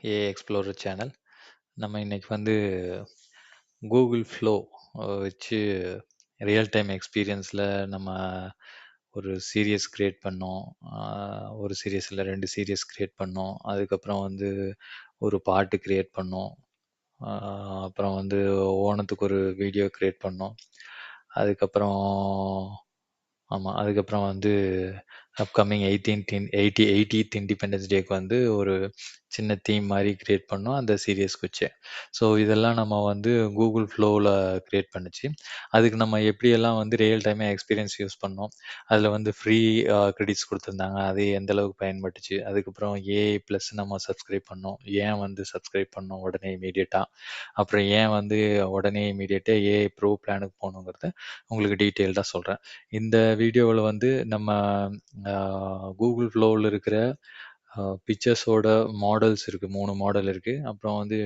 AI explorer channel. நம்ம இன்னைக்கு வந்து கூகுள் ஃப்ளோ வச்சு ரியல் டைம் எக்ஸ்பீரியன்ஸில் நம்ம ஒரு சீரியஸ் கிரியேட் பண்ணோம். ஒரு சீரியஸ் இல்லை 2 சீரியஸ் கிரியேட் பண்ணோம். அதுக்கப்புறம் வந்து ஒரு பாட்டு கிரியேட் பண்ணோம். அப்புறம் வந்து ஓணத்துக்கு ஒரு வீடியோ கிரியேட் பண்ணோம். அதுக்கப்புறம் அதுக்கப்புறம் வந்து அப்கமிங் 80th இண்டிபெண்டன்ஸ் டேக்கு வந்து ஒரு சின்ன தீம் மாதிரி கிரியேட் பண்ணோம் அந்த சீரியஸ்க்கு வச்சு. ஸோ இதெல்லாம் நம்ம வந்து கூகுள் ஃப்ளோவில் கிரியேட் பண்ணுச்சு. அதுக்கு நம்ம எப்படியெல்லாம் வந்து ரியல் டைமாக எக்ஸ்பீரியன்ஸ் யூஸ் பண்ணோம். அதில் வந்து ஃப்ரீ கிரெடிட்ஸ் கொடுத்துருந்தாங்க. அது எந்த அளவுக்கு பயன்பட்டுச்சு. அதுக்கப்புறம் ஏஐ ப்ளஸ் நம்ம சப்ஸ்கிரைப் பண்ணோம். ஏன் வந்து சப்ஸ்கிரைப் பண்ணோம் உடனே இமீடியட்டாக. அப்புறம் ஏன் வந்து உடனே இமீடியட்டாக ஏஐ ப்ரோ பிளானுக்கு போகணுங்கிறத உங்களுக்கு டீட்டெயில்டாக சொல்கிறேன். இந்த வீடியோவில் வந்து நம்ம கூகுள் ஃப்ளோவில் இருக்கிற பிக்சர்ஸோட மாடல்ஸ் இருக்குது. 3 மாடல் இருக்குது. அப்புறம் வந்து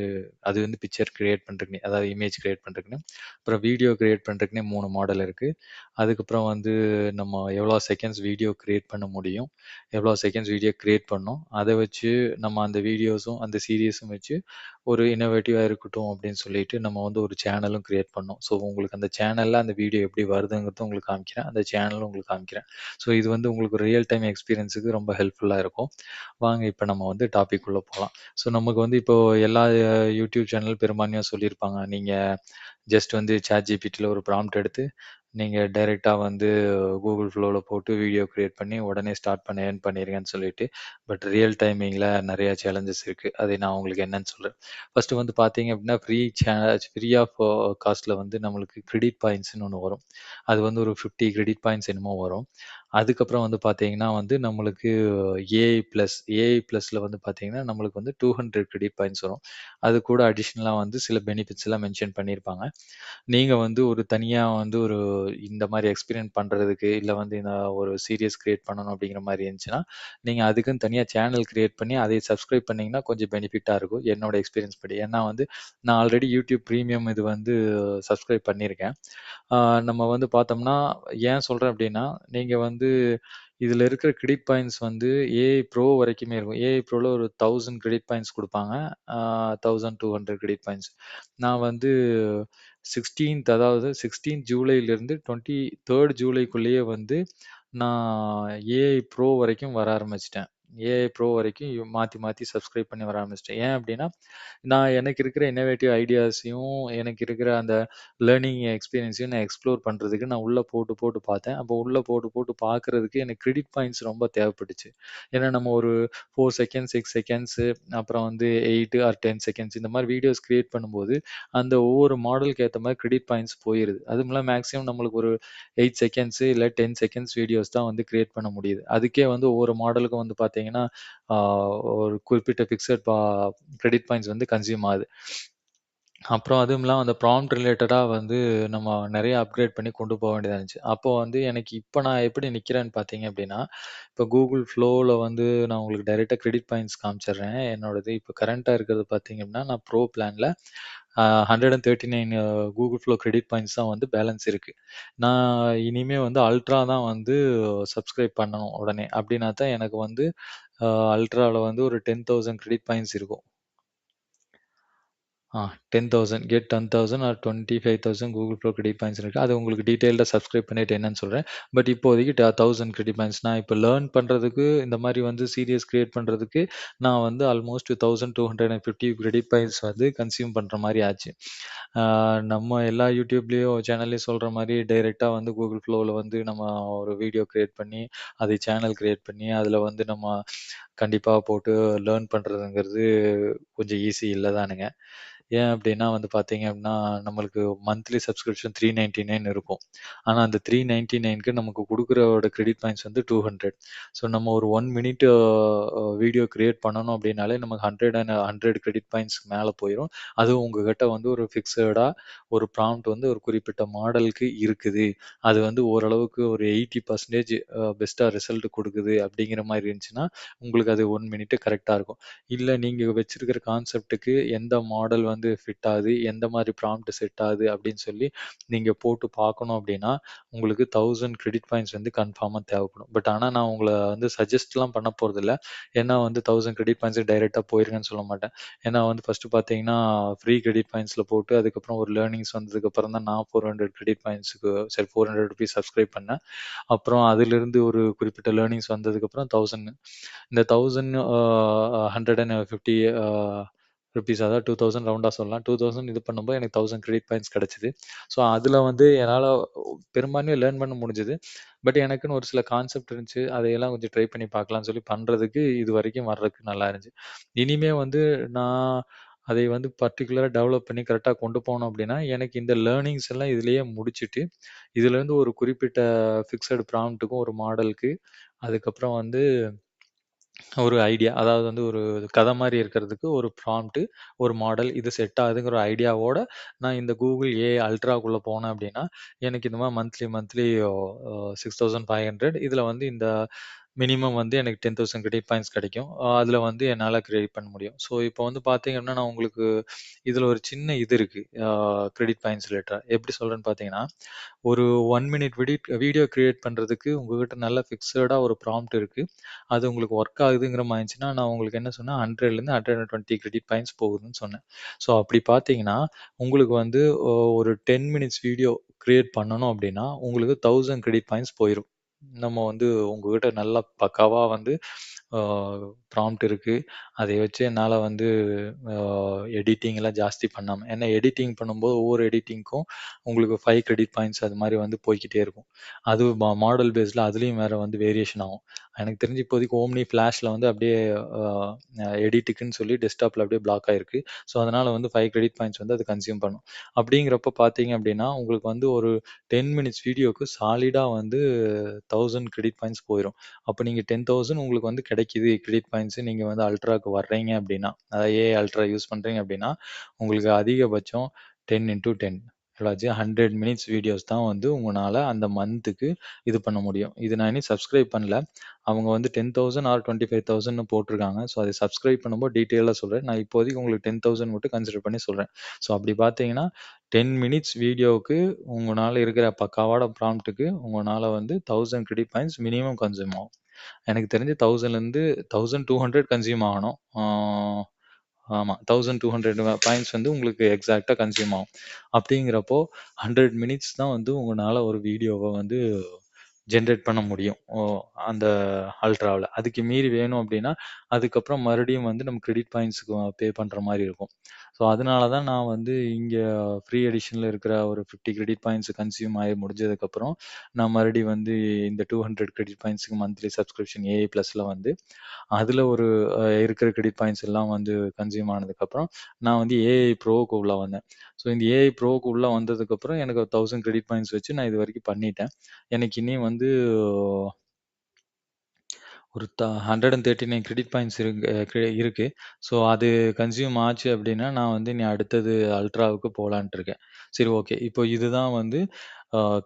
அது வந்து பிக்சர் கிரியேட் பண்ணுறதுக்குனே, அதாவது இமேஜ் கிரியேட் பண்ணுறதுக்குன்னு, அப்புறம் வீடியோ கிரியேட் பண்ணுறதுக்குனே 3 மாடல் இருக்குது. அதுக்கப்புறம் வந்து நம்ம எவ்வளோ செகண்ட்ஸ் வீடியோ கிரியேட் பண்ண முடியும், எவ்வளோ செகண்ட்ஸ் வீடியோ கிரியேட் பண்ணோம், அதை வச்சு நம்ம அந்த வீடியோஸும் அந்த சீரியஸும் வச்சு ஒரு இன்னோவேட்டிவாக இருக்கட்டும் அப்படின்னு சொல்லிட்டு நம்ம வந்து ஒரு சேனலும் கிரியேட் பண்ணோம். ஸோ உங்களுக்கு அந்த சேனலில் அந்த வீடியோ எப்படி வருதுங்கிறத உங்களுக்கு காமிக்கிறேன். அந்த சேனலும் உங்களுக்கு காமிக்கிறேன். ஸோ இது வந்து உங்களுக்கு ரியல் டைம் எக்ஸ்பீரியன்ஸுக்கு ரொம்ப ஹெல்ப்ஃபுல்லாக இருக்கும். வாங்க இப்போ நம்ம வந்து டாபிக் உள்ள போகலாம். ஸோ நமக்கு வந்து இப்போ எல்லா யூடியூப் சேனல் பெரும்பான்மையாக சொல்லியிருப்பாங்க. நீங்கள் ஜஸ்ட் வந்து சாட் ஜிபிடியில் ஒரு ப்ராம்ப்ட் எடுத்து நீங்கள் டைரெக்டாக வந்து கூகுள் ஃப்ளோவில் போட்டு வீடியோ கிரியேட் பண்ணி உடனே ஸ்டார்ட் பண்ண ஏர்ன் பண்ணிடுங்கன்னு சொல்லிட்டு. பட் ரியல் டைமிங்கில் நிறைய சேலஞ்சஸ் இருக்குது. அதை நான் உங்களுக்கு என்னன்னு சொல்கிறேன். ஃபர்ஸ்ட் வந்து பார்த்தீங்க அப்படின்னா ஃப்ரீ ஆஃப் காஸ்ட்டில் வந்து நம்மளுக்கு கிரெடிட் பாயிண்ட்ஸ்னு ஒன்று வரும். அது வந்து ஒரு 50 கிரெடிட் பாயிண்ட்ஸ் என்னமோ வரும். அதுக்கப்புறம் வந்து பார்த்தீங்கன்னா வந்து நம்மளுக்கு ஏஐ ப்ளஸில் வந்து பார்த்தீங்கன்னா நம்மளுக்கு வந்து 200 கிரெடிட் பாயிண்ட்ஸ் வரும். அது கூட அடிஷ்னலாக வந்து சில பெனிஃபிட்ஸ் எல்லாம் மென்ஷன் பண்ணியிருப்பாங்க. நீங்கள் வந்து ஒரு தனியாக வந்து ஒரு இந்த மாதிரி எக்ஸ்பீரியன்ஸ் பண்ணுறதுக்கு இல்லை வந்து இந்த ஒரு சீரியஸ் கிரியேட் பண்ணணும் அப்படிங்கிற மாதிரி இருந்துச்சுன்னா நீங்கள் அதுக்குன்னு தனியாக சேனல் கிரியேட் பண்ணி அதை சப்ஸ்கிரைப் பண்ணிங்கன்னா கொஞ்சம் பெனிஃபிட்டாக இருக்கும் என்னோட எக்ஸ்பீரியன்ஸ் படி. ஏன்னா வந்து நான் ஆல்ரெடி யூடியூப் ப்ரீமியம் இது வந்து சப்ஸ்கிரைப் பண்ணியிருக்கேன். நம்ம வந்து பார்த்தோம்னா ஏன் சொல்கிறேன் அப்படின்னா நீங்கள் வந்து இதில் இருக்கிற கிரெடிட் பாயிண்ட்ஸ் வந்து ஏஐ ப்ரோ வரைக்குமே இருக்கும். ஏஐ ப்ரோவில் ஒரு 1000 கிரெடிட் பாயிண்ட்ஸ் கொடுப்பாங்க. 1200 கிரெடிட் பாயிண்ட்ஸ். நான் வந்து 16 ஜூலைலேருந்து 23 ஜூலைக்குள்ளேயே வந்து நான் ஏஐ ப்ரோ வரைக்கும் வர ஆரம்பிச்சிட்டேன். ஏஐ ப்ரோ வரைக்கும் மாற்றி மாற்றி சப்ஸ்கிரைப் பண்ணி வர ஆரம்பிச்சிட்டேன். ஏன் அப்படின்னா நான் எனக்கு இருக்கிற இன்னோவேட்டிவ் ஐடியாஸையும் எனக்கு இருக்கிற அந்த லேர்னிங் எக்ஸ்பீரியன்ஸையும் நான் எக்ஸ்ப்ளோர் பண்ணுறதுக்கு நான் உள்ளே போட்டு போட்டு பார்த்தேன். அப்போ உள்ளே போட்டு போட்டு பார்க்குறதுக்கு எனக்கு கிரெடிட் பாயிண்ட்ஸ் ரொம்ப தேவைப்பட்டுச்சு. ஏன்னா நம்ம ஒரு 4 செகண்ட்ஸ் 6 செகண்ட்ஸு அப்புறம் வந்து 8 ஆர் 10 செகண்ட்ஸ் இந்த மாதிரி வீடியோஸ் கிரியேட் பண்ணும்போது அந்த ஒவ்வொரு மாடலுக்கு ஏற்ற மாதிரி கிரெடிட் பாயிண்ட்ஸ் போயிருது. அதுவும் இல்லாமல் மேக்ஸிமம் நம்மளுக்கு ஒரு 8 செகண்ட்ஸு இல்லை 10 செகண்ட்ஸ் வீடியோஸ் தான் வந்து கிரியேட் பண்ண முடியுது. அதுக்கே வந்து ஒவ்வொரு மாடலுக்கும் வந்து பார்த்தீங்கன்னா ஒரு குறிப்பிட்ட கிரெடிட் பாயிண்ட்ஸ் வந்து கன்சியூம் ஆகுது. அப்புறம் அதுவும் இல்லாம அந்த ப்ராம்ப்ட் ரிலேட்டடா வந்து நம்ம நெறைய அப்கிரேட் பண்ணி கொண்டு போ வேண்டியதா இருந்துச்சு. அப்போ வந்து எனக்கு இப்ப நான் எப்படி நிக்கிறேன்னு பார்த்தீங்க அப்படின்னா, இப்ப Google Flowல வந்து நான் உங்களுக்கு டைரக்ட்டா கிரெடிட் பாயிண்ட்ஸ் காமிச்சிடுறேன். என்னோடது இப்ப கரண்ட்டா இருக்கிறது பார்த்தீங்க அப்படின்னா, நான் ப்ரோ பிளான்ல 139 Google Flow கிரெடிட் பாயிண்ட்ஸ் தான் வந்து பேலன்ஸ் இருக்கு. நான் இனிமே வந்து அல்ட்ரா தான் வந்து சப்ஸ்கிரைப் பண்ணணும் உடனே. அப்படின்னா தான் எனக்கு வந்து அல்ட்ரால வந்து ஒரு 10,000 கிரெடிட் பாயிண்ட்ஸ் இருக்கும். 10,000 get 10,000 or 25,000 Google pro credit points இருக்கு. அது உங்களுக்கு டீட்டெயில்டா சப்ஸ்கிரைப் பண்ணிட்டு என்னன்னு சொல்றேன். பட் இப்போதைக்கு 1000 கிரெடிட் பாயிண்ட்ஸ். நான் இப்போ லேர்ன் பண்றதுக்கு இந்த மாதிரி வந்து சீரியஸ் கிரியேட் பண்றதுக்கு நான் வந்து ஆல்மோஸ்ட் 1250 கிரெடிட் பாயிண்ட்ஸ் வந்து கன்சியூம் பண்ற மாதிரி ஆச்சு. நம்ம எல்லா யூடியூப்லயும் சேனல்லையும் சொல்ற மாதிரி டைரெக்டா வந்து கூகுள் ஃப்ளோவில் வந்து நம்ம ஒரு வீடியோ கிரியேட் பண்ணி அதை சேனல் கிரியேட் பண்ணி அதில் வந்து நம்ம கண்டிப்பாக போட்டு லேர்ன் பண்ணுறதுங்கிறது கொஞ்சம் ஈஸி இல்லை தானுங்க. ஏன் அப்படின்னா வந்து பார்த்தீங்க அப்படின்னா நம்மளுக்கு மந்த்லி சப்ஸ்கிரிப்ஷன் 399 இருக்கும். ஆனால் அந்த 399க்கு நமக்கு கொடுக்குறோட கிரெடிட் பாயிண்ட்ஸ் வந்து 200. ஸோ நம்ம ஒரு 1 மினிட் வீடியோ கிரியேட் பண்ணணும் அப்படின்னாலே நமக்கு 100 கிரெடிட் பாயிண்ட்ஸ் மேலே போயிடும். அதுவும் உங்ககிட்ட வந்து ஒரு ஃபிக்ஸடாக ஒரு ப்ராம்ப்ட் வந்து ஒரு குறிப்பிட்ட மாடலுக்கு இருக்குது. அது வந்து ஓரளவுக்கு ஒரு 80% பெஸ்ட்டாக ரிசல்ட் கொடுக்குது அப்படிங்கிற மாதிரி இருந்துச்சுன்னா உங்களுக்கு அது 1 மினிட் கரெக்டாக இருக்கும். இல்லை நீங்கள் வச்சிருக்கிற கான்செப்ட்டுக்கு எந்த மாடல் வந்து ஃபிட் ஆகுது, எந்த மாரி ப்ராம்ப்ட் செட் ஆகுது அப்படின்னு சொல்லி நீங்க போட்டு பார்க்கணும் அப்படின்னா, உங்களுக்கு 1000 கிரெடிட் பாயிண்ட்ஸ் வந்து கன்ஃபார்மா தேவைப்படும். பட் ஆனா நான் உங்கள வந்து சஜெஸ்ட்லாம் பண்ண போறதில்ல. ஏன்னா வந்து 1000 கிரெடிட் பாயிண்ட்ஸுக்கு டைரக்ட்டா போயிருங்கன்னு சொல்ல மாட்டேன். ஏன்னா வந்து ஃபர்ஸ்ட்டு பார்த்தீங்கன்னா, ஃப்ரீ கிரெடிட் பாயிண்ட்ஸ்ல போட்டு அதுக்கப்புறம் ஒரு லேர்னிங்ஸ் வந்ததுக்கப்புறம் தான் நான் 400 கிரெடிட் பாயிண்ட்ஸுக்கு சரி ₹400 சப்ஸ்கிரைப் பண்ணேன். அப்புறம் அதிலிருந்து ஒரு குறிப்பிட்ட லேர்னிங்ஸ் வந்ததுக்கப்புறம் 1000 இந்த 1000 150 ருப்பீஸ் அதாவது 2000 ரவுண்டா சொல்லலாம். 2000 இது பண்ணும்போது எனக்கு 1000 கிரெடிட் பாயிண்ட்ஸ் கிடைச்சது. ஸோ அதில வந்து என்னால பெரும்பான்மையா லேர்ன் பண்ண முடிஞ்சது. பட் எனக்குன்னு ஒரு சில கான்செப்ட் இருந்துச்சு. அதையெல்லாம் கொஞ்சம் ட்ரை பண்ணி பார்க்கலாம்னு சொல்லி பண்றதுக்கு இதுவரைக்கும் வர்றதுக்கு நல்லா இருந்துச்சு. இனிமே வந்து நான் அதை வந்து பர்ட்டிகுலரா டெவலப் பண்ணி கரெக்ட்டா கொண்டு போனோம் அப்படின்னா, எனக்கு இந்த லேர்னிங்ஸ் எல்லாம் இதிலேயே முடிச்சுட்டு, இதிலேருந்து ஒரு குறிப்பிட்ட ஃபிக்ஸட் ப்ராம்ப்ட்டுக்கும் ஒரு மாடலுக்கு அதுக்கப்புறம் வந்து ஒரு ஐடியா. அதாவது வந்து ஒரு கதை மாரி இருக்கிறதுக்கு ஒரு ப்ராம்ப்ட், ஒரு மாடல் இது செட் ஆகுதுங்கிற ஒரு ஐடியாவோட நான் இந்த Google ஏஐ அல்ட்ராக்குள்ள போனேன் அப்படின்னா, எனக்கு இந்த மாரி மந்த்லி 6500 இதில வந்து இந்த மினிமம் வந்து எனக்கு 10,000 கிரெடிட் பாயிண்ட்ஸ் கிடைக்கும். அதில வந்து என்னால கிரெடிட் பண்ண முடியும். ஸோ இப்போ வந்து பார்த்தீங்கன்னா, நான் உங்களுக்கு இதில ஒரு சின்ன இது இருக்கு. கிரெடிட் பாயிண்ட்ஸ் ரிலேட்டடா. எப்படி சொல்றேன்னு பார்த்தீங்கன்னா, ஒரு 1 மினிட் வீடியோ கிரியேட் பண்றதுக்கு உங்ககிட்ட நல்ல ஃபிக்ஸடா ஒரு ப்ராம்ப்ட் இருக்கு. அது உங்களுக்கு ஒர்க் ஆகுதுங்கிற மாரி இருந்துச்சுன்னா, நான் உங்களுக்கு என்ன சொன்னேன் 100லேருந்து 120 கிரெடிட் பாயிண்ட்ஸ் போகுதுன்னு சொன்னேன். ஸோ அப்படி பார்த்தீங்கன்னா, உங்களுக்கு வந்து ஒரு 10 மினிட்ஸ் வீடியோ கிரியேட் பண்ணணும் அப்படின்னா, உங்களுக்கு 1000 கிரெடிட் பாயிண்ட்ஸ் போயிரும். நம்ம வந்து உங்ககிட்ட நல்லா பக்காவா வந்து ஆ ப்ராம்ப்ட் இருக்கு. அதை வச்சு என்னால வந்து ஆ எடிட்டிங்லாம் ஜாஸ்தி பண்ணாம ஏன்னா எடிட்டிங் பண்ணும்போது ஒவ்வொரு எடிட்டிங்க்கும் உங்களுக்கு 5 கிரெடிட் பாயிண்ட்ஸ் அது மாரி வந்து போய்க்கிட்டே இருக்கும். அது மாடல் பேஸ்ல அதுலயும் வேற வந்து வேரியேஷன் ஆகும். எனக்கு தெரிஞ்சு இப்போதைக்கு ஓம்னி ஃபிளாஷ்ல வந்து அப்படியே ஆ எடிட்டுக்குன்னு சொல்லி டெஸ்க்டாப்ல அப்படியே பிளாக் ஆயிருக்கு. ஸோ, அதனால வந்து 5 கிரெடிட் பாயிண்ட்ஸ் வந்து அது கன்சியூம் பண்ணும். அப்படிங்கிறப்ப பார்த்தீங்க அப்படின்னா, உங்களுக்கு வந்து ஒரு 10 மினிட்ஸ் வீடியோக்கு சாலிடா வந்து 1000 கிரெடிட் பாயிண்ட்ஸ் போயிரும். அப்ப நீங்க 10,000 உங்களுக்கு வந்து கிடைக்குது கிரெடிட் பாயிண்ட்ஸ் நீங்க வந்து அல்ட்ராக்கு வர்றீங்க அப்படின்னா, அதாவது ஏஐ அல்ட்ரா யூஸ் பண்றீங்க அப்படின்னா, உங்களுக்கு அதிகபட்சம் 10 இன்டூ 10 எவ்வளாச்சு 100 மினிட்ஸ் வீடியோஸ் தான் வந்து உங்கனால அந்த மந்த்துக்கு இது பண்ண முடியும். இது நான் இன்னும் சப்ஸ்கிரைப் பண்ணல. அவங்க வந்து 10,000 ஆர் 25,000ன்னு போட்டிருக்காங்க. ஸோ, அதை சப்ஸ்கிரைப் பண்ணும்போது டீட்டெயிலா சொல்றேன். நான் இப்போதைக்கு உங்களுக்கு 10,000 மட்டும் கன்சிடர் பண்ணி சொல்றேன். ஸோ, அப்படி பார்த்தீங்கன்னா, 10 மினிட்ஸ் வீடியோவுக்கு உங்கனால இருக்கிற பக்காவான ப்ராம்ப்ட்டுக்கு உங்கனால வந்து 1000 கிரெடிட் பாயிண்ட்ஸ் மினிமம் கன்சியூம் ஆகும். எனக்கு தெரிஞ்சு 1000லேருந்து 1200 கன்சியூம் ஆகணும். ஆமா. 1200 பாயிண்ட்ஸ் வந்து உங்களுக்கு எக்ஸாக்ட்டா கன்சியூம் ஆகும். அப்படிங்கிறப்போ 100 மினிட்ஸ் தான் வந்து உங்கனால ஒரு வீடியோவ வந்து ஜெனரேட் பண்ண முடியும். அந்த அல்ட்ராவுல. அதுக்கு மீறி வேணும் அப்படின்னா, அதுக்கப்புறம் மறுபடியும் வந்து நம்ம கிரெடிட் பாயிண்ட்ஸ்க்கு பே பண்ற மாரி இருக்கும். ஸோ, அதனால தான் நான் வந்து இங்க ஃப்ரீ எடிஷன்ல இருக்கிற ஒரு 50 கிரெடிட் பாயிண்ட்ஸ் கன்சியூம் ஆகி முடிஞ்சதுக்கப்புறம், நான் மறுபடியும் வந்து இந்த 200 கிரெடிட் பாயிண்ட்ஸ்க்கு மந்த்லி சப்ஸ்கிரிப்ஷன் ஏஐ பிளஸ்ல வந்து அதில ஒரு இருக்கிற கிரெடிட் பாயிண்ட்ஸ் எல்லாம் வந்து கன்சியூம் ஆனதுக்கப்புறம், நான் வந்து ஏஐ ப்ரோவுக்கு உள்ள வந்தேன். ஸோ இந்த ஏஐ ப்ரோவுக்கு உள்ள வந்ததுக்கப்புறம் எனக்கு 1000 கிரெடிட் பாயிண்ட்ஸ் வச்சு நான் இதுவரைக்கும் பண்ணிட்டேன். எனக்கு இனியும் வந்து ஒரு 139 கிரெடிட் பாயிண்ட்ஸ் இருக்கு. ஸோ அது கன்சியூம் ஆச்சு அப்டின்னா, நான் வந்து இனி அடுத்தது அல்ட்ராவுக்கு போலான்ட்டு இருக்கேன். சரி ஓகே. இப்போ இதுதான் வந்து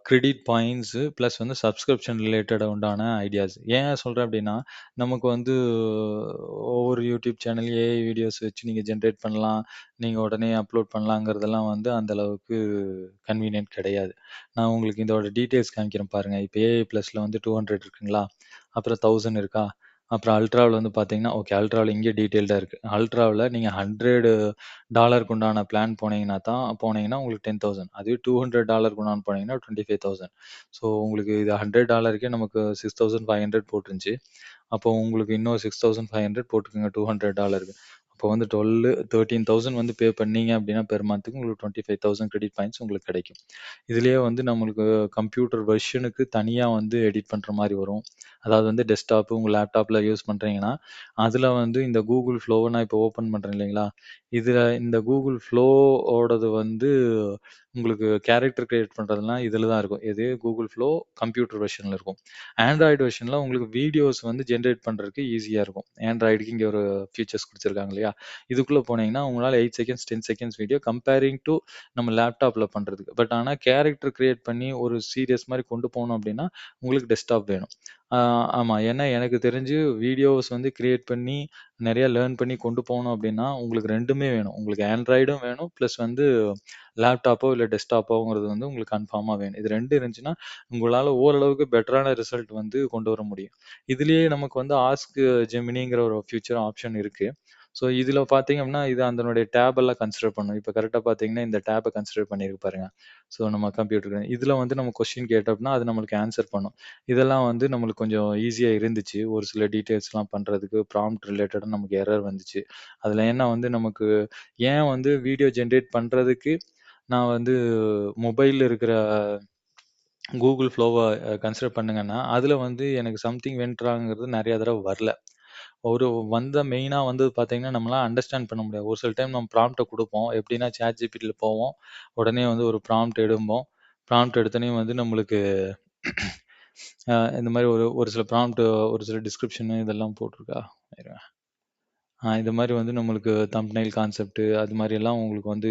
கிரெடிட் பாயிண்ட்ஸு பிளஸ் வந்து சப்ஸ்கிரிப்ஷன் ரிலேட்டடா உண்டான ஐடியாஸ். ஏன் சொல்றேன் அப்டின்னா, நமக்கு வந்து ஒவ்வொரு யூடியூப் சேனல் ஏஐ வீடியோஸ் வச்சு நீங்க ஜெனரேட் பண்ணலாம். நீங்க உடனே அப்லோட் பண்ணலாங்கிறதெல்லாம் வந்து அந்த அளவுக்கு கன்வீனியன்ட் கிடையாது. நான் உங்களுக்கு இதோட டீட்டெயில்ஸ் காமிக்கிறேன் பாருங்க. இப்ப ஏஐ பிளஸ்ல வந்து 200 இருக்குங்களா? அப்புறம் 1000 இருக்கா? அப்புறம் அல்ட்ராவுல வந்து பார்த்தீங்கன்னா, ஓகே அல்ட்ராவுல இங்கே டீட்டெயில்டா இருக்கு. அல்ட்ராவுல நீங்க $100க்கு உண்டான பிளான் போனீங்கன்னா உங்களுக்கு 10,000 அதுவே $200க்கு உண்டான போனீங்கன்னா 25,000 ஸோ உங்களுக்கு இது $100க்கே நமக்கு 6,500 போட்டுருந்துச்சு. அப்போ உங்களுக்கு இன்னும் 6,500 போட்டுக்கோங்க $200க்கு. அப்போ வந்து 13,000 வந்து பே பண்ணீங்க அப்படின்னா பெர் மந்த்துக்கு உங்களுக்கு 25,000 கிரெடிட் பாயிண்ட்ஸ் உங்களுக்கு கிடைக்கும். இதுலயே வந்து நம்மளுக்கு கம்ப்யூட்டர் வெர்ஷனுக்கு தனியா வந்து எடிட் பண்ற மாரி வரும். அதாவது வந்து டெஸ்க்டாப் உங்க லேப்டாப்ல யூஸ் பண்றீங்கன்னா, அதுல வந்து இந்த Google Flowவ நான் இப்போ ஓப்பன் பண்றேன் இல்லைங்களா? இதுல இந்த Google Flow ஓடது வந்து உங்களுக்கு கேரக்டர் கிரியேட் பண்றதெல்லாம் இதுல தான் இருக்கும். எது Google Flow கம்ப்யூட்டர் வெர்ஷன்ல இருக்கும். ஆண்ட்ராய்டு வெர்ஷன்ல உங்களுக்கு வீடியோஸ் வந்து ஜெனரேட் பண்றதுக்கு ஈஸியா இருக்கும். ஆண்ட்ராய்டுக்கு இங்க ஒரு ஃபீச்சர்ஸ் குடுத்துருக்காங்க இல்லையா? இல்லையா? இதுக்குள்ள போனீங்கன்னா, உங்களால 8 seconds, 10 seconds video comparing to நம்ம லேப்டாப்ல பண்றதுக்கு. பட் ஆனா கேரக்டர் கிரியேட் பண்ணி ஒரு சீரியஸ் மாரி கொண்டு போணும் அப்டின்னா, உங்களுக்கு டெஸ்க்டாப் வேணும். ஆ ஆமா. ஏன்னா எனக்கு தெரிஞ்சு வீடியோஸ் வந்து கிரியேட் பண்ணி, நெறைய லேர்ன் பண்ணி கொண்டு போணும் அப்டின்னா, உங்களுக்கு 2மே வேணும். உங்களுக்கு ஆண்ட்ராய்டும் வேணும், பிளஸ் வந்து லேப்டாப்போ இல்ல டெஸ்க்டாப்போங்கிறது வந்து உங்களுக்கு கன்ஃபார்மா வேணும். இது 2 இருந்துச்சுன்னா, உங்களால ஓரளவுக்கு பெட்டரான ரிசல்ட் வந்து கொண்டு வர முடியும். இதுலயே நமக்கு வந்து ஆஸ்க் ஜெமினிங்கிற ஒரு ஃபியூச்சர் ஆப்ஷன் இருக்கு. ஸோ இதுல பார்த்தீங்க அப்டின்னா, இது அதனுடைய டேப் எல்லாம் கன்சிடர் பண்ணும். இப்ப கரெக்ட்டா பார்த்தீங்கன்னா, இந்த டேப்ப கன்சிடர் பண்ணியிருக்கு பாருங்க. ஸோ நம்ம கம்ப்யூட்டருக்கு. இதுல வந்து நம்ம கொஸ்டின் கேட்டோம்னா, அது நம்மளுக்கு ஆன்சர் பண்ணும். இதெல்லாம் வந்து நம்மளுக்கு கொஞ்சம் ஈஸியா இருந்துச்சு. ஒரு சில டீட்டெயில்ஸ்லாம் பண்றதுக்கு ப்ராம்ப்ட் ரிலேட்டடா நமக்கு எரர் வந்துச்சு. அதுல ஏன்னா வந்து நமக்கு ஏன் வந்து வீடியோ ஜெனரேட் பண்றதுக்கு நான் வந்து மொபைல்ல இருக்கிற Google Flowவ கன்சிடர் பண்ணுங்கன்னா, அதுல வந்து எனக்கு சம்திங் வென்ட் ராங்கிறது நெறைய தடவ வரல. ஒரு மெயினா வந்தது பார்த்தீங்கன்னா, நம்மளால அண்டர்ஸ்டாண்ட் பண்ண முடியாது. ஒரு சில டைம் நம்ம ப்ராம்ப்ட்ட குடுப்போம். எப்படின்னா ChatGPTல போவோம். உடனே வந்து ஒரு ப்ராம்ப்ட் எடும்போம். ப்ராம்ப்ட் எடுத்தோனே வந்து நம்மளுக்கு இந்த மாரி ஒரு ஒரு சில ப்ராம்ப்ட் ஒரு சில டிஸ்கிரிப்ஷன் இதெல்லாம் போட்டிருக்கா? இருங்க. இது மாரி வந்து நம்மளுக்கு தம்ப்நெயில் கான்செப்ட் அது மாரியெல்லாம் உங்களுக்கு வந்து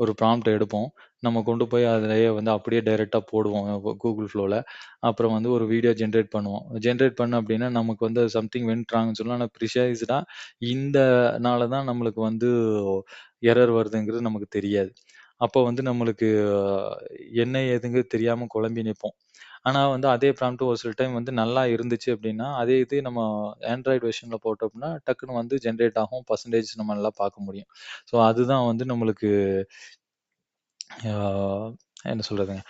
ஒரு ப்ராம்ப்ட் எடுப்போம். நம்ம கொண்டு போய் அதிலேயே வந்து அப்படியே டைரக்ட்டா போடுவோம் Google Flowல. அப்புறம் வந்து ஒரு வீடியோ ஜெனரேட் பண்ணுவோம். ஜெனரேட் பண்ணோம் அப்படின்னா, நமக்கு வந்து சம்திங் வென்ட் ராங்ன்னு சொல்லும். ஆனா ப்ரிசைஸ்டா இந்த நாள தான் நம்மளுக்கு வந்து எரர் வருதுங்கிறது நமக்கு தெரியாது. அப்போ வந்து நம்மளுக்கு என்ன ஏதுங்கிறது தெரியாம குழம்பி நிப்போம். ஆனா வந்து அதே ப்ராம்ப்ட் ஒரு சில டைம் வந்து நல்லா இருந்துச்சு அப்படின்னா, அதே இது நம்ம ஆண்ட்ராய்டு வெர்ஷன்ல போட்டோம் அப்படின்னா, டக்குனு வந்து ஜெனரேட் ஆகும். பெர்சன்டேஜ் நம்ம நல்லா பார்க்க முடியும். ஸோ அதுதான் வந்து நம்மளுக்கு ஆ என்ன சொல்றதுங்க?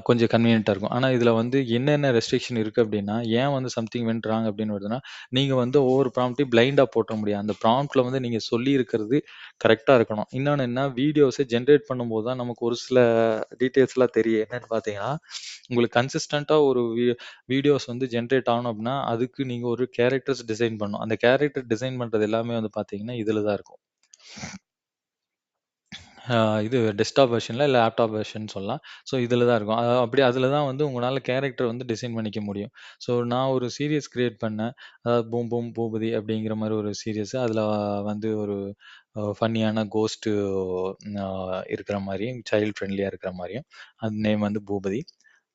கொஞ்சம் கன்வீனியன்ட்டா இருக்கும். ஆனா இதுல வந்து என்னென்ன ரெஸ்ட்ரிக்ஷன் இருக்கு அப்டின்னா, ஏன் வந்து சம்திங் வென்ட் ராங் அப்டின்னு வருதுன்னா, நீங்க வந்து ஒவ்வொரு ப்ராம்ப்ட்டையும் பிளைண்டா போட்ற முடியாது. அந்த ப்ராம்ப்ட்ல வந்து நீங்க சொல்லியிருக்கிறது கரெக்ட்டா இருக்கணும். இன்னொன்னு என்ன வீடியோஸ ஜெனரேட் பண்ணும்போது தான் நமக்கு ஒரு சில டீட்டெயில்ஸ்லாம் தெரியும். என்னன்னு பார்த்தீங்கன்னா, உங்களுக்கு கன்சிஸ்டன்ட்டா ஒரு வீடியோஸ் வந்து ஜெனரேட் ஆகணும் அப்டின்னா, அதுக்கு நீங்க ஒரு கேரக்டர்ஸ் டிசைன் பண்ணணும். அந்த கேரக்டர் டிசைன் பண்றது எல்லாமே வந்து பார்த்தீங்கன்னா, இதுல தான் இருக்கும். அ இது டெஸ்க்டாப் வெர்ஷன்ல இல்ல லேப்டாப் வெர்ஷன் சொல்லலாம். ஸோ இதில தான் இருக்கும். அப்படி அதில தான் வந்து உங்களால கேரக்டர் வந்து டிசைன் பண்ணிக்க முடியும். ஸோ நான் ஒரு சீரிஸ் கிரியேட் பண்ணேன். அதாவது பூம் பூம் பூபதி அப்படிங்கிற மாரி ஒரு சீரிஸ். அதில வந்து ஒரு ஃபன்னியான கோஸ்ட்டு அ இருக்கிற மாரியும், சைல்ட் ஃப்ரெண்ட்லியா இருக்கிற மாரியும். அது நேம் வந்து பூபதி.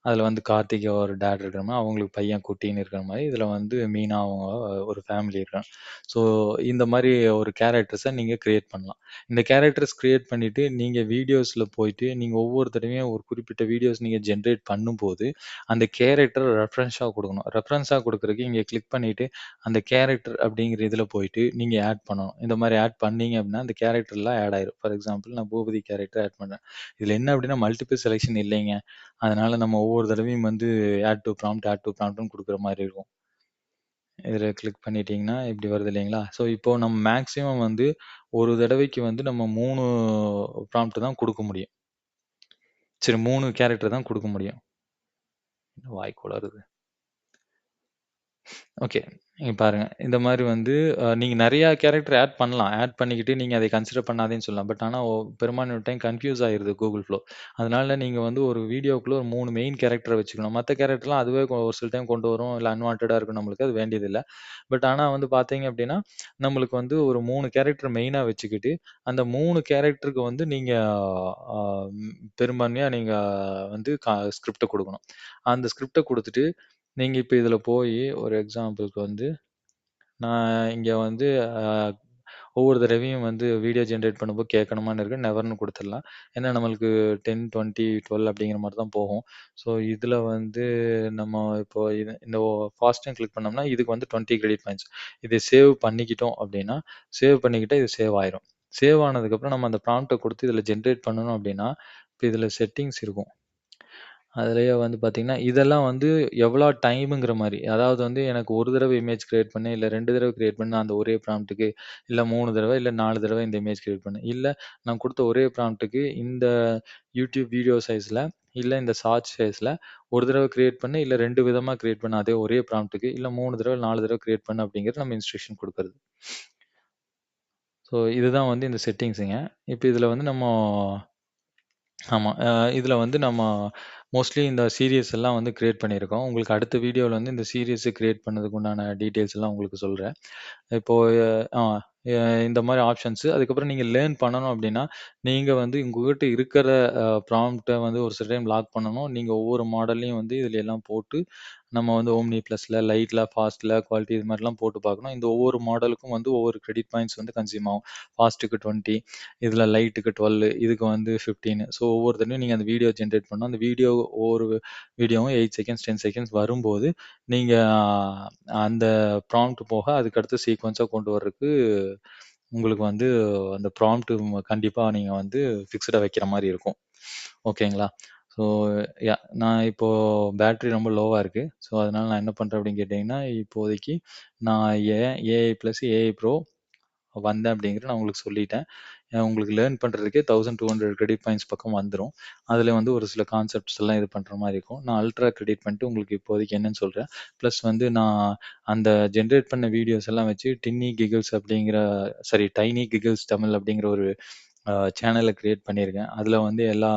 அதில வந்து கார்த்திக் ஒரு டாட் இருக்கிற மாரி, அவங்களுக்கு பையன் குட்டின்னு இருக்கிற மாரி, இதில வந்து மீனா அவங்க ஒரு ஃபேமிலி இருக்காங்க. ஸோ இந்த மாரி ஒரு கேரக்டர்ஸ நீங்க கிரியேட் பண்ணலாம். இந்த கேரக்டர்ஸ் கிரியேட் பண்ணிட்டு, நீங்க வீடியோஸ்ல போயிட்டு, நீங்க ஒவ்வொரு தடவையும் ஒரு குறிப்பிட்ட வீடியோஸ் நீங்க ஜெனரேட் பண்ணும்போது, அந்த கேரக்டர் ரெஃபரன்ஸா குடுக்கணும். ரெஃபரன்ஸா குடுக்குறதுக்கு இங்க கிளிக் பண்ணிட்டு, அந்த கேரக்டர் அப்படிங்கிற இதில போயிட்டு, நீங்க ஆட் பண்ணணும். இந்த மாரி ஆட் பண்ணீங்க அப்படின்னா, அந்த கேரக்டர்லாம் ஆட் ஆயிரும். ஃபார் எக்ஸாம்பிள் நான் பூபதி கேரக்டர் ஆட் பண்றேன். இதில என்ன அப்படின்னா மல்டிபிள் செலக்ஷன் இல்லைங்க. அதனால நம்ம ஒவ்வொரு தடவையும் வந்து ஆட் டூ ப்ராம்ப்ட்ன்னு குடுக்குற மாரி இருக்கும். இதில கிளிக் பண்ணிட்டீங்கன்னா, இப்படி வருது இல்லைங்களா? ஸோ இப்போ நம்ம மேக்ஸிமம் வந்து ஒரு தடவைக்கு வந்து நம்ம 3 ப்ராம்ப்ட் தான் குடுக்க முடியும். சரி 3 கேரக்டர் தான் குடுக்க முடியும். வாய் கொளறுது. ஓகே. இங்க பாருங்க. இந்த மாரி வந்து நீங்க நெறைய கேரக்டர் ஆட் பண்ணலாம். ஆட் பண்ணிக்கிட்டு நீங்க அதை கன்சிடர் பண்ணாதேன்னு சொல்லலாம். பட் ஆனா பெரும்பாலான டைம் கன்ஃப்யூஸ் ஆயிருது Google Flow. அதனால நீங்க வந்து ஒரு வீடியோக்குள்ள ஒரு 3 மெயின் கேரக்டர வச்சுக்கணும். மத்த கேரக்டர்லாம் அதுவே ஒரு சில டைம் கொண்டு வரும். இல்ல அன்வான்டடா இருக்கும் நம்மளுக்கு. அது வேண்டியதில்ல. பட் ஆனா வந்து பார்த்தீங்க அப்டின்னா, நம்மளுக்கு வந்து ஒரு 3 கேரக்டர் மெயினா வச்சுக்கிட்டு, அந்த 3 கேரக்டருக்கு வந்து நீங்க அ பெரும்பான்மையா நீங்க வந்து ஸ்கிரிப்ட்ட குடுக்கணும். அந்த ஸ்கிரிப்ட்ட குடுத்துட்டு, நீங்க இப்ப இதுல போயி ஒரு எக்ஸாம்பிள்க்கு வந்து, நான் இங்க வந்து அ ஒவ்வொரு தடவையும் வந்து வீடியோ ஜெனரேட் பண்ணும்போது கேட்கணுமான்னு இருக்கு. நெவர்ன்னு குடுத்துடலாம். ஏன்னா நம்மளுக்கு 10, 20, 12 அப்படிங்கிற மாரி தான் போகும். ஸோ இதுல வந்து நம்ம இப்போ இந்த ஃபாஸ்ட்ன்னு கிளிக் பண்ணோம்னா, இதுக்கு வந்து 20 கிரெடிட் பாயிண்ட்ஸ். இத சேவ் பண்ணிக்கிட்டோம் அப்படின்னா, சேவ் பண்ணிக்கிட்டா இது சேவ் ஆயிரும். சேவ் ஆனதுக்கப்புறம் நம்ம அந்த ப்ராம்ப்ட்ட குடுத்து இதுல ஜெனரேட் பண்ணணும் அப்படின்னா, இப்ப இதுல செட்டிங்ஸ் இருக்கும். அதிலேயே வந்து பார்த்தீங்கன்னா, இதெல்லாம் வந்து எவ்வளோ டைமுங்கிற மாரி. அதாவது வந்து எனக்கு 1 தடவ இமேஜ் கிரியேட் பண்ணு, இல்ல 2 தடவ கிரியேட் பண்ணு அந்த ஒரே ப்ராம்ப்ட்க்கு, இல்ல 3 தடவ, இல்ல 4 தடவ இந்த இமேஜ் கிரியேட் பண்ணு. இல்ல நான் குடுத்த ஒரே ப்ராம்ப்ட்க்கு இந்த YouTube வீடியோ சைஸ்ல, இல்ல இந்த ஷார்ட்ஸ் சைஸ்ல 1 தடவ கிரியேட் பண்ணு, இல்ல 2 விதமா கிரியேட் பண்ணு. அதே ஒரே ப்ராம்ப்ட்க்கு, இல்ல 3 தடவ, 4 தடவ கிரியேட் பண்ணு அப்படிங்கிறது நம்ம இன்ஸ்ட்ரக்ஷன் குடுக்குறது. ஸோ இதுதான் வந்து இந்த செட்டிங்ஸுங்க. இப்ப இதுல வந்து நம்ம ஆமா. இதுல வந்து நம்ம மோஸ்ட்லி இந்த சீரியஸ் எல்லாம் வந்து கிரியேட் பண்ணியிருக்கோம். உங்களுக்கு அடுத்த வீடியோல வந்து இந்த சீரியஸ் கிரியேட் பண்ணதுக்கு உண்டான டீட்டெயில்ஸ் எல்லாம் உங்களுக்கு சொல்றேன். இப்போ ஆ இந்த மாரி ஆப்ஷன்ஸு. அதுக்கப்புறம் நீங்க லேர்ன் பண்ணணும் அப்டின்னா, நீங்க வந்து உங்ககிட்ட இருக்கிற ப்ராம்ப்ட்ட வந்து ஒரு சில டைம் லாக் பண்ணணும். நீங்க ஒவ்வொரு மாடல்லயும் வந்து இதுல எல்லாம் போட்டு, நம்ம வந்து ஓம்னி ப்ளஸ்ல, லைட்ல, ஃபாஸ்ட்ல, குவாலிட்டி இது மாரிலாம் போட்டு பார்க்கணும். இந்த ஒவ்வொரு மாடலுக்கும் வந்து ஒவ்வொரு கிரெடிட் பாயிண்ட்ஸ் வந்து கன்சியூம் ஆகும். ஃபாஸ்ட்டுக்கு 20, இதுல லைட்டுக்கு 12, இதுக்கு வந்து 15. ஸோ ஒவ்வொரு தடவையும் நீங்க அந்த வீடியோ ஜெனரேட் பண்ணணும். அந்த வீடியோ ஒவ்வொரு வீடியோவும் 8 செகண்ட்ஸ், 10 செகண்ட்ஸ் வரும்போது, நீங்க அந்த ப்ராம்ப்ட் போக அதுக்கு அடுத்து சீக்வென்ஸா கொண்டு வர்றதுக்கு உங்களுக்கு வந்து அந்த ப்ராம்ப்ட் கண்டிப்பா நீங்க வந்து ஃபிக்ஸ்டா வைக்கிற மாரி இருக்கும். ஓகேங்களா? ஸோ நான் இப்போ பேட்டரி ரொம்ப லோவா இருக்கு. ஸோ அதனால நான் என்ன பண்றேன் அப்படின்னு கேட்டீங்கன்னா, இப்போதைக்கு நான் ஏஐ பிளஸ் ஏஐ ப்ரோ வந்தேன் அப்படிங்கிறத நான் உங்களுக்கு சொல்லிட்டேன். உங்களுக்கு லேர்ன் பண்றதுக்கே 1200 கிரெடிட் பாயிண்ட்ஸ் பக்கம் வந்துரும். அதுல வந்து ஒரு சில கான்செப்ட்ஸ் எல்லாம் இது பண்ற மாரி இருக்கும். நான் அல்ட்ரா கிரெடிட் பண்ணிட்டு உங்களுக்கு இப்போதைக்கு என்னன்னு சொல்றேன். பிளஸ் வந்து நான் அந்த ஜெனரேட் பண்ண வீடியோஸ் எல்லாம் வச்சு டின்னி கிகில்ஸ் அப்படிங்கிற டைனி கிகில்ஸ் தமிழ் அப்படிங்கிற ஒரு சேனல கிரியேட் பண்ணியிருக்கேன். அதுல வந்து எல்லா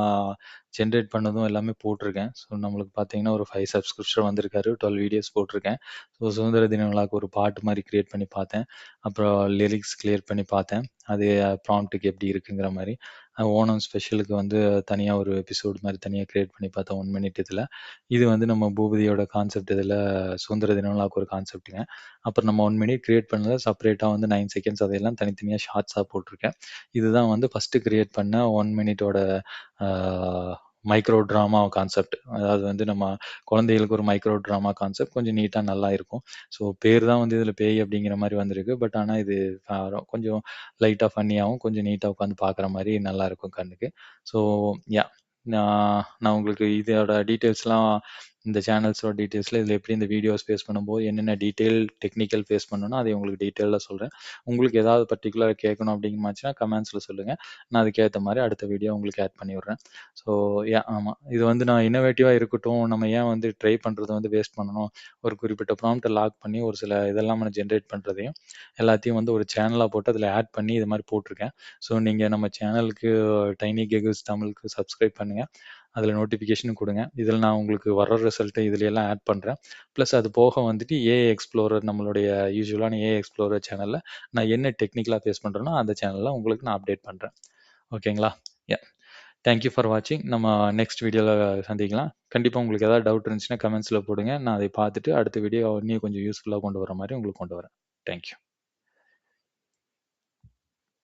ஜெனரேட் பண்ணதும் எல்லாமே போட்டிருக்கேன். ஸோ நம்மளுக்கு பார்த்தீங்கன்னா, ஒரு 5 சப்ஸ்கிரிப்ஷன் வந்திருக்காரு. 12 வீடியோஸ் போட்டிருக்கேன். ஸோ சுதந்திர தின விழாவுக்கு ஒரு பாட்டு மாரி கிரியேட் பண்ணி பார்த்தேன். அப்புறம் லிரிக்ஸ் கிளியர் பண்ணி பார்த்தேன். அது ப்ராம்ப்ட்டுக்கு எப்படி இருக்குங்கிற மாரி. ஓணம் ஸ்பெஷலுக்கு வந்து தனியா ஒரு எபிசோட் மாரி தனியா கிரியேட் பண்ணி பார்த்தேன் 1 மினிட் இதுல. இது வந்து நம்ம பூபதியோட கான்செப்ட் இதுல சுதந்திர தின விழாவுக்கு ஒரு கான்செப்ட்டுங்க. அப்புறம் நம்ம 1 மினிட் கிரியேட் பண்ணத செப்பரேட்டா வந்து 9 செகண்ட்ஸ் அதையெல்லாம் தனித்தனியா ஷார்ட்ஸா போட்டிருக்கேன். இதுதான் வந்து ஃபர்ஸ்ட்டு கிரியேட் பண்ண 1 மினிட்டோட ஆ மைக்ரோ ட்ராமா கான்செப்ட். அதாவது வந்து நம்ம குழந்தைகளுக்கு ஒரு மைக்ரோ ட்ராமா கான்செப்ட் கொஞ்சம் நீட்டா நல்லா இருக்கும். ஸோ பேர் தான் வந்து இதில பேய் அப்படிங்கிற மாரி வந்திருக்கு. பட் ஆனா இது கொஞ்சம் லைட்டா ஃபன்னியாவும், கொஞ்சம் நீட்டா உட்காந்து பார்க்குற மாரி நல்லாருக்கும் கண்ணுக்கு. So yeah! நான் உங்களுக்கு இதோட டீட்டெயில்ஸ்லாம் இந்த சேனல்ஸோட டீட்டெயில்ஸ்ல இதில எப்படி இந்த வீடியோஸ் பேஸ் பண்ணும்போது என்னென்ன டெக்னிக்கல் ஃபேஸ் பண்ணணும்னோ, அதை உங்களுக்கு டீட்டெயிலா சொல்றேன். உங்களுக்கு ஏதாவது பர்ட்டிகுலரா கேட்கணும் அப்படிங்கமாச்சுன்னா கமெண்ட்ஸ்ல சொல்லுங்க. நான் அதுக்கேத்த மாரி அடுத்த வீடியோ உங்களுக்கு ஆட் பண்ணி விடுறேன். ஸோ ஆமா. இது வந்து நான் இன்னோவேட்டிவா இருக்கட்டும். நம்ம ஏன் வந்து ட்ரை பண்றத வந்து வேஸ்ட் பண்ணணும். ஒரு குறிப்பிட்ட ப்ராம்ப்ட்ட லாக் பண்ணி ஒரு சில இதெல்லாம் நம்ம ஜெனரேட் பண்றதையும், எல்லாத்தையும் வந்து ஒரு சேனலா போட்டு அதில ஆட் பண்ணி இது மாரி போட்டுருக்கேன். ஸோ நீங்க நம்ம சேனலுக்கு டைனி கேகிள்ஸ் தமிழுக்கு சப்ஸ்கிரைப் பண்ணுங்க. அதில நோட்டிஃபிகேஷனும் குடுங்க. இதில நான் உங்களுக்கு வர்ற ரிசல்ட்ட இதுல எல்லாம் ஆட் பண்றேன். பிளஸ் அது போக வந்துட்டு ஏஐ எக்ஸ்ப்ளோரர் நம்மளுடைய யூசுவலான ஏஐ எக்ஸ்ப்ளோரர் சேனல்ல நான் என்ன டெக்னிக்கலா ஃபேஸ் பண்றேனோ, அந்த சேனல்ல உங்களுக்கு நான் அப்டேட் பண்றேன். ஓகேங்களா? யாஹ்! தேங்க் யூ ஃபார் வாட்சிங். நம்ம நெக்ஸ்ட் வீடியோல சந்திக்கலாம். கண்டிப்பா உங்களுக்கு ஏதாவது டவுட் இருந்துச்சுன்னா கமெண்ட்ஸ்ல போடுங்க. நான் அதை பார்த்துட்டு அடுத்த வீடியோ இன்னும் கொஞ்சம் யூஸ்ஃபுல்லா கொண்டு வர மாரி உங்களுக்கு கொண்டு வரேன். Thank you.